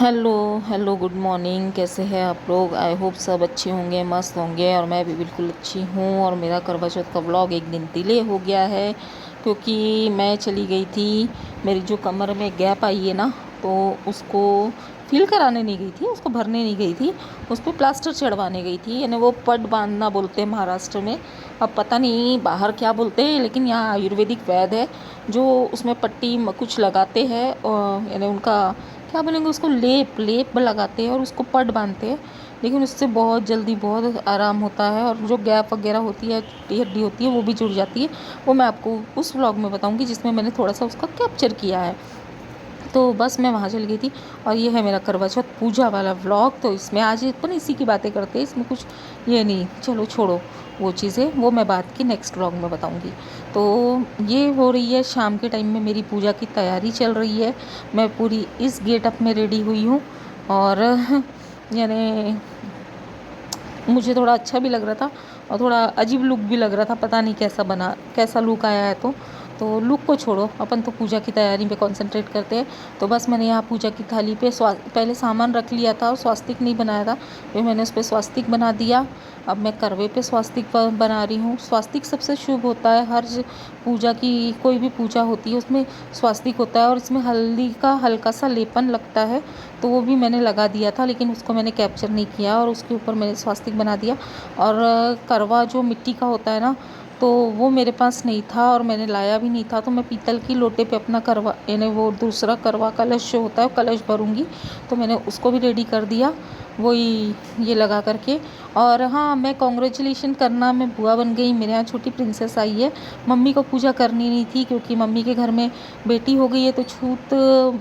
Hello hello, good morning. कैसे हैं आप लोग? आई होप सब अच्छे होंगे, मस्त होंगे। और मैं भी बिल्कुल अच्छी हूँ। और मेरा करवा चौथ का व्लॉग एक दिन डिले हो गया है क्योंकि मैं चली गई थी। मेरी जो कमर में गैप आई है ना, तो उसको फिल कराने नहीं गई थी, उसको भरने नहीं गई थी, उस पर प्लास्टर चढ़वाने गई थी। यानी वो पट बांधना बोलते हैं महाराष्ट्र में। अब पता नहीं बाहर क्या बोलते हैं, लेकिन यहाँ आयुर्वेदिक वैद्य है जो उसमें पट्टी कुछ लगाते हैं। और यानी उनका क्या बोलेंगे उसको, लेप लेप लगाते हैं और उसको पट बांधते हैं। लेकिन उससे बहुत जल्दी बहुत आराम होता है, और जो गैप वगैरह होती है, टूटी हड्डी होती है, वो भी जुड़ जाती है। वो मैं आपको उस व्लॉग में बताऊंगी जिसमें मैंने थोड़ा सा उसका कैप्चर किया है। तो बस मैं वहाँ चली गई थी। और ये है मेरा करवा चौथ पूजा वाला व्लॉग। तो इसमें आज अपन इसी की बातें करते हैं, इसमें कुछ ये नहीं, चलो छोड़ो वो चीज़ें, वो मैं बात की नेक्स्ट व्लॉग में बताऊंगी। तो ये हो रही है शाम के टाइम में, मेरी पूजा की तैयारी चल रही है। मैं पूरी इस गेटअप में रेडी हुई हूँ। और यानी मुझे थोड़ा अच्छा भी लग रहा था और थोड़ा अजीब लुक भी लग रहा था, पता नहीं कैसा बना, कैसा लुक आया है। तो लुक को छोड़ो, अपन तो पूजा की तैयारी पे कंसंट्रेट करते हैं। तो बस मैंने यहाँ पूजा की थाली पे पहले सामान रख लिया था और स्वास्तिक नहीं बनाया था, फिर मैंने उस पर स्वास्तिक बना दिया। अब मैं करवे पे स्वास्तिक बना रही हूँ। स्वास्तिक सबसे शुभ होता है, हर पूजा की कोई भी पूजा होती है उसमें स्वास्तिक होता है। और इसमें हल्दी का हल्का सा लेपन लगता है, तो वो भी मैंने लगा दिया था, लेकिन उसको मैंने कैप्चर नहीं किया और उसके ऊपर मैंने स्वास्तिक बना दिया। और करवा जो मिट्टी का होता है ना, तो वो मेरे पास नहीं था और मैंने लाया भी नहीं था। तो मैं पीतल की लोटे पे अपना करवा, यानी वो दूसरा करवा कलश जो होता है कलश भरूंगी, तो मैंने उसको भी रेडी कर दिया, वही ये लगा करके। और हाँ, मैं कॉन्ग्रेचुलेशन करना, मैं बुआ बन गई, मेरे यहाँ छोटी प्रिंसेस आई है। मम्मी को पूजा करनी नहीं थी क्योंकि मम्मी के घर में बेटी हो गई है, तो छूत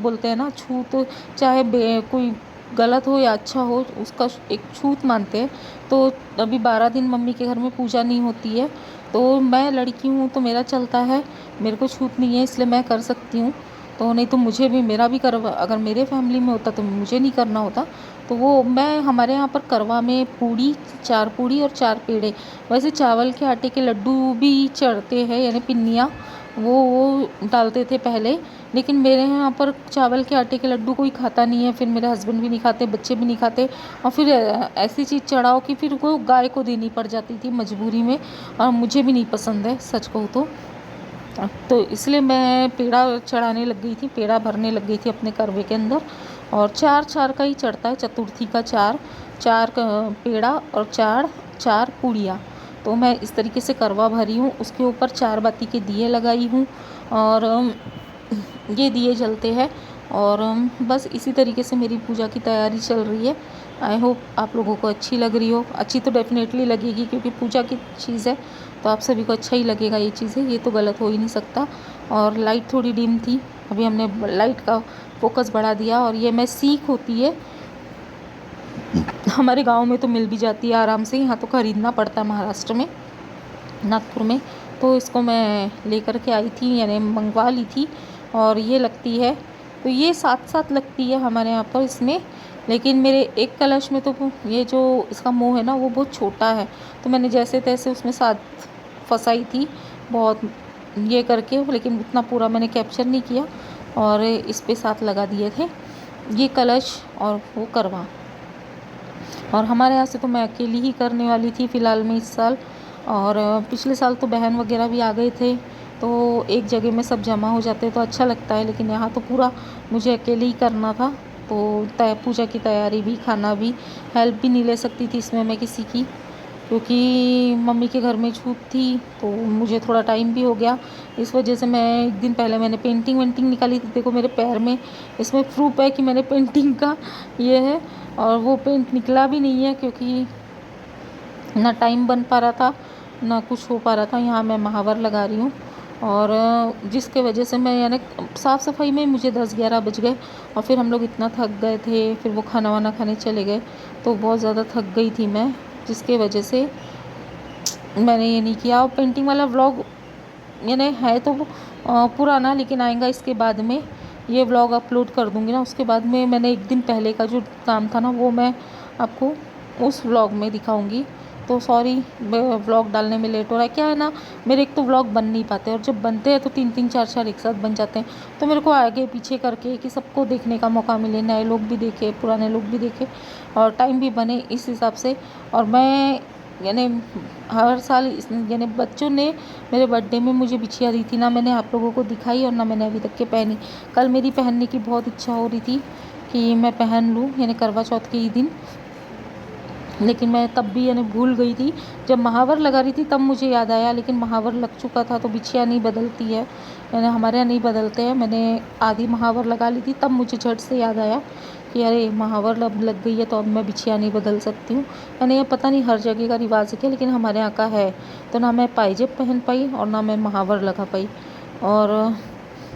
बोलते हैं ना, छूत चाहे कोई गलत हो या अच्छा हो, उसका एक छूत मानते हैं। तो अभी 12 दिन मम्मी के घर में पूजा नहीं होती है। तो मैं लड़की हूँ तो मेरा चलता है, मेरे को छूत नहीं है, इसलिए मैं कर सकती हूँ। तो नहीं तो मुझे भी, मेरा भी करवा अगर मेरे फैमिली में होता तो मुझे नहीं करना होता। तो वो मैं, हमारे यहाँ पर करवा में पूड़ी, 4 पूड़ी और 4 पेड़े, वैसे चावल के आटे के लड्डू भी चढ़ते हैं, यानी पिन्नियाँ, वो डालते थे पहले। लेकिन मेरे यहाँ पर चावल के आटे के लड्डू कोई खाता नहीं है, फिर मेरे हस्बैंड भी नहीं खाते, बच्चे भी नहीं खाते। और फिर ऐसी चीज़ चढ़ाओ कि फिर वो गाय को देनी पड़ जाती थी मजबूरी में, और मुझे भी नहीं पसंद है सच कहूँ तो इसलिए मैं पेड़ा चढ़ाने लग गई थी, पेड़ा भरने लग गई थी अपने करवे के अंदर। और 4 4 का ही चढ़ता है, चतुर्थी का 4 4 पेड़ा और 4 4 पूड़ियाँ। तो मैं इस तरीके से करवा भरी हूँ, उसके ऊपर 4 बाती के दिए लगाई हूँ। और ये दिए जलते हैं। और बस इसी तरीके से मेरी पूजा की तैयारी चल रही है। आई होप आप लोगों को अच्छी लग रही हो। अच्छी तो डेफिनेटली लगेगी क्योंकि पूजा की चीज़ है, तो आप सभी को अच्छा ही लगेगा ये चीज़ें, ये तो गलत हो ही नहीं सकता। और लाइट थोड़ी डिम थी, अभी हमने लाइट का फोकस बढ़ा दिया। और ये मैं सीख होती है, हमारे गांव में तो मिल भी जाती है आराम से, यहाँ तो खरीदना पड़ता है महाराष्ट्र में, नागपुर में। तो इसको मैं लेकर के आई थी, यानी मंगवा ली थी। और ये लगती है, तो ये साथ साथ लगती है हमारे यहाँ पर इसमें। लेकिन मेरे एक कलश में तो ये जो इसका मुंह है ना, वो बहुत छोटा है, तो मैंने जैसे तैसे उसमें साथ फंसाई थी बहुत ये करके, लेकिन उतना पूरा मैंने कैप्चर नहीं किया। और इस पे साथ लगा दिए थे ये कलश और वो करवा। और हमारे यहाँ से तो मैं अकेली ही करने वाली थी फ़िलहाल में इस साल। और पिछले साल तो बहन वगैरह भी आ गए थे, तो एक जगह में सब जमा हो जाते तो अच्छा लगता है। लेकिन यहाँ तो पूरा मुझे अकेले ही करना था, तो पूजा की तैयारी भी, खाना भी, हेल्प भी नहीं ले सकती थी इसमें मैं किसी की, क्योंकि मम्मी के घर में छूट थी। तो मुझे थोड़ा टाइम भी हो गया, इस वजह से मैं एक दिन पहले मैंने पेंटिंग वेंटिंग निकाली थी। देखो मेरे पैर में इसमें प्रूफ है कि मैंने पेंटिंग का ये है। और वो पेंट निकला भी नहीं है क्योंकि ना टाइम बन पा रहा था, ना कुछ हो पा रहा था। यहाँ मैं महावर लगा रही हूँ, और जिसके वजह से मैं, यानी साफ़ सफाई में मुझे 10 11 बज गए। और फिर हम लोग इतना थक गए थे, फिर वो खाना वाना खाने चले गए, तो बहुत ज़्यादा थक गई थी मैं, जिसके वजह से मैंने ये नहीं किया। और पेंटिंग वाला व्लॉग यानी है तो पुराना, लेकिन आएगा इसके बाद में, ये व्लॉग अपलोड कर दूँगी ना, उसके बाद में मैंने एक दिन पहले का जो काम था ना, वो मैं आपको उस व्लॉग में दिखाऊंगी। तो सॉरी व्लॉग डालने में लेट हो रहा है। क्या है ना, मेरे एक तो व्लॉग बन नहीं पाते, और जब बनते हैं तो 3-3 4-4 एक साथ बन जाते हैं। तो मेरे को आगे पीछे करके कि सबको देखने का मौका मिले, नए लोग भी देखे, पुराने लोग भी देखे, और टाइम भी बने इस हिसाब से। और मैं यानी हर साल यानी बच्चों ने मेरे बर्थडे में मुझे बिछिया दी थी ना, मैंने आप लोगों को दिखाई और ना मैंने अभी तक के पहनी। कल मेरी पहनने की बहुत इच्छा हो रही थी कि मैं पहन लूँ, यानी करवा चौथ के ही दिन, लेकिन मैं तब भी यानी भूल गई थी। जब महावर लगा रही थी तब मुझे याद आया, लेकिन महावर लग चुका था, तो बिछिया नहीं बदलती है, यानी हमारे यहाँ नहीं बदलते हैं। मैंने आधी महावर लगा ली थी, तब मुझे झट से याद आया कि अरे महावर लग गई है, तो अब मैं बिछिया नहीं बदल सकती हूँ। यानी ये पता नहीं हर जगह का रिवाज है क्या, लेकिन हमारे यहाँ का है। तो ना मैं पायजेब पहन पाई और ना मैं महावर लगा पाई, और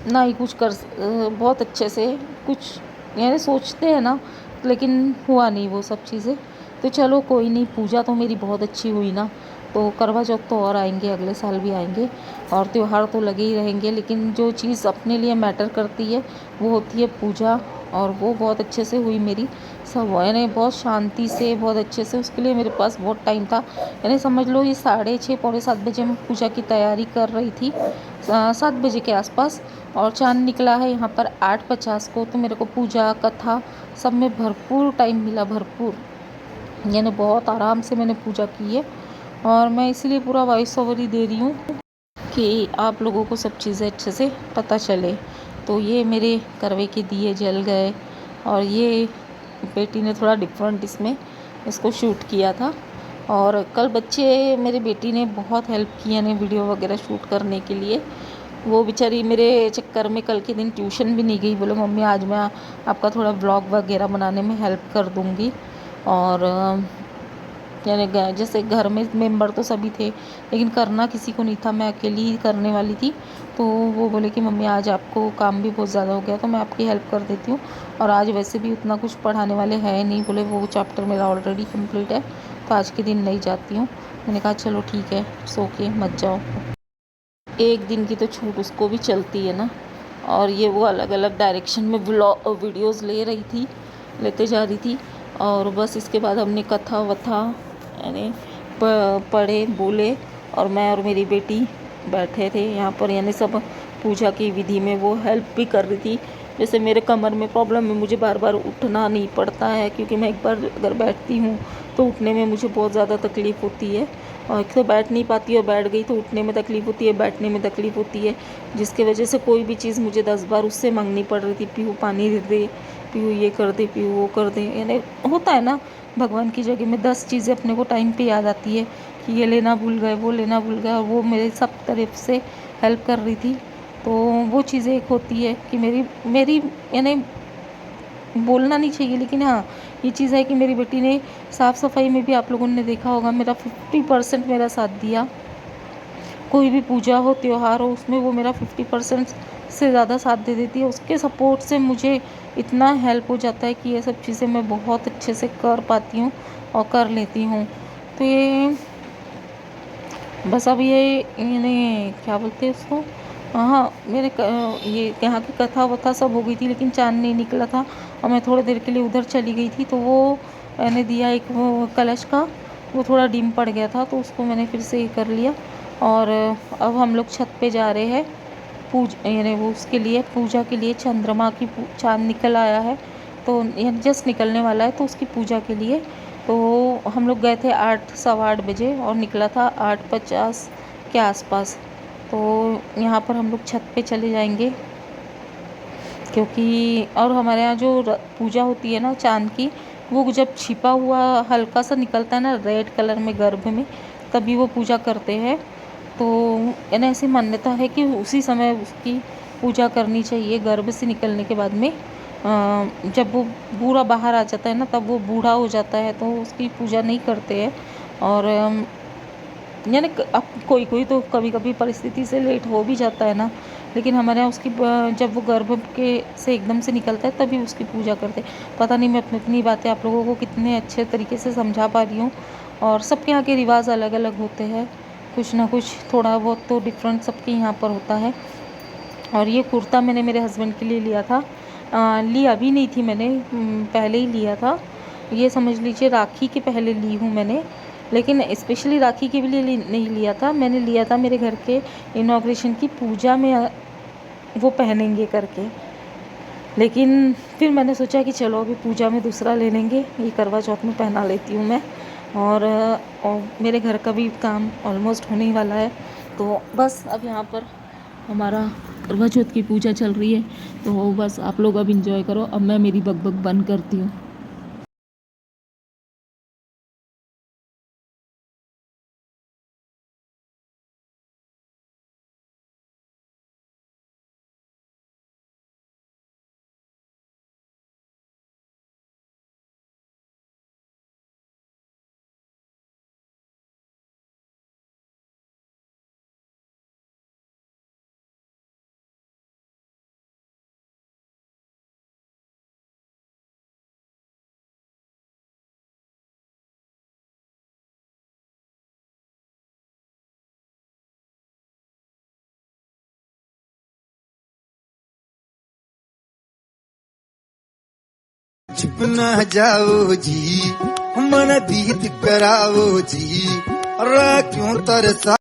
ना ही कुछ बहुत अच्छे से कुछ यानी सोचते हैं ना, लेकिन हुआ नहीं वो सब चीज़ें। तो चलो कोई नहीं, पूजा तो मेरी बहुत अच्छी हुई ना। तो करवा चौथ तो और आएंगे, अगले साल भी आएंगे, और त्यौहार तो लगे ही रहेंगे, लेकिन जो चीज़ अपने लिए मैटर करती है वो होती है पूजा, और वो बहुत अच्छे से हुई मेरी। सब यानी बहुत शांति से, बहुत अच्छे से, उसके लिए मेरे पास बहुत टाइम था। यानी समझ लो ये 6:30 पौने 7 बजे मैं पूजा की तैयारी कर रही थी, 7 बजे के आसपास, और चाँद निकला है यहाँ पर 8:50 को। तो मेरे को पूजा कथा सब में भरपूर टाइम मिला, भरपूर, यानी बहुत आराम से मैंने पूजा की है। और मैं इसलिए पूरा वॉइस ओवर ही दे रही हूँ कि आप लोगों को सब चीज़ें अच्छे से पता चले। तो ये मेरे करवे के दिए जल गए, और ये बेटी ने थोड़ा डिफरेंट इसमें इसको शूट किया था। और कल बच्चे मेरी बेटी ने बहुत हेल्प की, यानी वीडियो वगैरह शूट करने के लिए। वो बेचारी मेरे चक्कर में कल के दिन ट्यूशन भी नहीं गई, बोले मम्मी आज मैं आपका थोड़ा व्लॉग वगैरह बनाने में हेल्प कर दूँगी। और यानी जैसे घर में मेंबर तो सभी थे, लेकिन करना किसी को नहीं था, मैं अकेली ही करने वाली थी। तो वो बोले कि मम्मी आज आपको काम भी बहुत ज़्यादा हो गया, तो मैं आपकी हेल्प कर देती हूँ, और आज वैसे भी उतना कुछ पढ़ाने वाले हैं नहीं, बोले वो चैप्टर मेरा ऑलरेडी कंप्लीट है, तो आज के दिन नहीं जाती हूँ। मैंने कहा चलो ठीक है, सो के मत जाओ। एक दिन की तो छूट उसको भी चलती है ना। और ये वो अलग अलग डायरेक्शन में वीडियोस ले रही थी, लेते जा रही थी। और बस इसके बाद हमने कथा वथा यानी पढ़े बोले, और मैं और मेरी बेटी बैठे थे यहाँ पर, यानी सब पूजा की विधि में वो हेल्प भी कर रही थी। जैसे मेरे कमर में प्रॉब्लम है, मुझे बार बार उठना नहीं पड़ता है, क्योंकि मैं एक बार अगर बैठती हूँ तो उठने में मुझे बहुत ज़्यादा तकलीफ़ होती है, और एक तो बैठ नहीं पाती, और बैठ गई तो उठने में तकलीफ़ होती है, बैठने में तकलीफ़ होती है, जिसकी वजह से कोई भी चीज़ मुझे 10 बार उससे मांगनी पड़ रही थी, पीहू पानी दे दे, पीहू ये कर दे, पीहू वो कर दे। यानी होता है ना, भगवान की जगह में 10 चीज़ें अपने को टाइम पे याद आती है कि ये लेना भूल गए, वो लेना भूल गए, और वो मेरे सब तरफ से हेल्प कर रही थी। तो वो चीज़ें एक होती है कि मेरी मेरी यानी बोलना नहीं चाहिए, लेकिन हाँ ये चीज़ है कि मेरी बेटी ने साफ़ सफाई में भी, आप लोगों ने देखा होगा, मेरा 50% मेरा साथ दिया। कोई भी पूजा हो, त्यौहार हो, उसमें वो मेरा 50% से ज़्यादा साथ दे देती है। उसके सपोर्ट से मुझे इतना हेल्प हो जाता है कि ये सब चीज़ें मैं बहुत अच्छे से कर पाती हूँ और कर लेती हूँ। तो ये बस अब ये यानी क्या बोलते हैं उसको, हाँ मेरे ये यहाँ की कथा वथा सब हो गई थी, लेकिन चाँद नहीं निकला था, और मैं थोड़ी देर के लिए उधर चली गई थी। तो वो मैंने दिया एक वो कलश का, वो थोड़ा डिम पड़ गया था, तो उसको मैंने फिर से ये कर लिया। और अब हम लोग छत पे जा रहे हैं यानी वो उसके लिए पूजा के लिए, चंद्रमा की चाँद निकल आया है, तो यानी जस्ट निकलने वाला है, तो उसकी पूजा के लिए। तो हम लोग गए थे 8 सवा 8 बजे, और निकला था 8:50 के आसपास। तो यहाँ पर हम लोग छत पे चले जाएंगे, क्योंकि और हमारे यहाँ जो पूजा होती है ना चाँद की, वो जब छिपा हुआ हल्का सा निकलता है ना रेड कलर में गर्भ में, तभी वो पूजा करते हैं। तो यानी ऐसी मान्यता है कि उसी समय उसकी पूजा करनी चाहिए, गर्भ से निकलने के बाद में। जब वो पूरा बाहर आ जाता है ना, तब वो बूढ़ा हो जाता है, तो उसकी पूजा नहीं करते हैं। और यानी अब कोई कोई तो कभी कभी परिस्थिति से लेट हो भी जाता है ना, लेकिन हमारे यहाँ उसकी जब वो गर्भ के से एकदम से निकलता है तभी उसकी पूजा करते हैं। पता नहीं मैं अपनी बातें आप लोगों को कितने अच्छे तरीके से समझा पा रही हूँ। और सबके यहाँ के रिवाज अलग अलग होते हैं, कुछ ना कुछ थोड़ा बहुत तो डिफरेंट सबके यहाँ पर होता है। और ये कुर्ता मैंने मेरे हस्बैंड के लिए लिया था, लिया भी नहीं थी मैंने, पहले ही लिया था, ये समझ लीजिए राखी के पहले ली हूँ मैंने। लेकिन स्पेशली राखी के लिए नहीं लिया था, मैंने लिया था मेरे घर के इनॉग्रेशन की पूजा में वो पहनेंगे करके। लेकिन फिर मैंने सोचा कि चलो अभी पूजा में दूसरा ले लेंगे, ये करवा चौथ में पहना लेती हूँ मैं। और मेरे घर का भी काम ऑलमोस्ट होने ही वाला है, तो बस अब यहाँ पर हमारा करवा चौथ की पूजा चल रही है। तो बस आप लोग अब इंजॉय करो, अब मैं मेरी बकबक बंद करती हूँ। चुप ना जाओ जी, मन दीद कराओ जी, क्यों तरसा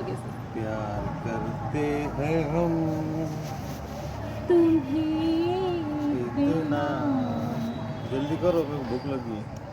आगे से। प्यार करते हैं हम तुम्हें इतना। जल्दी करो, मेरे को भूख लगी है।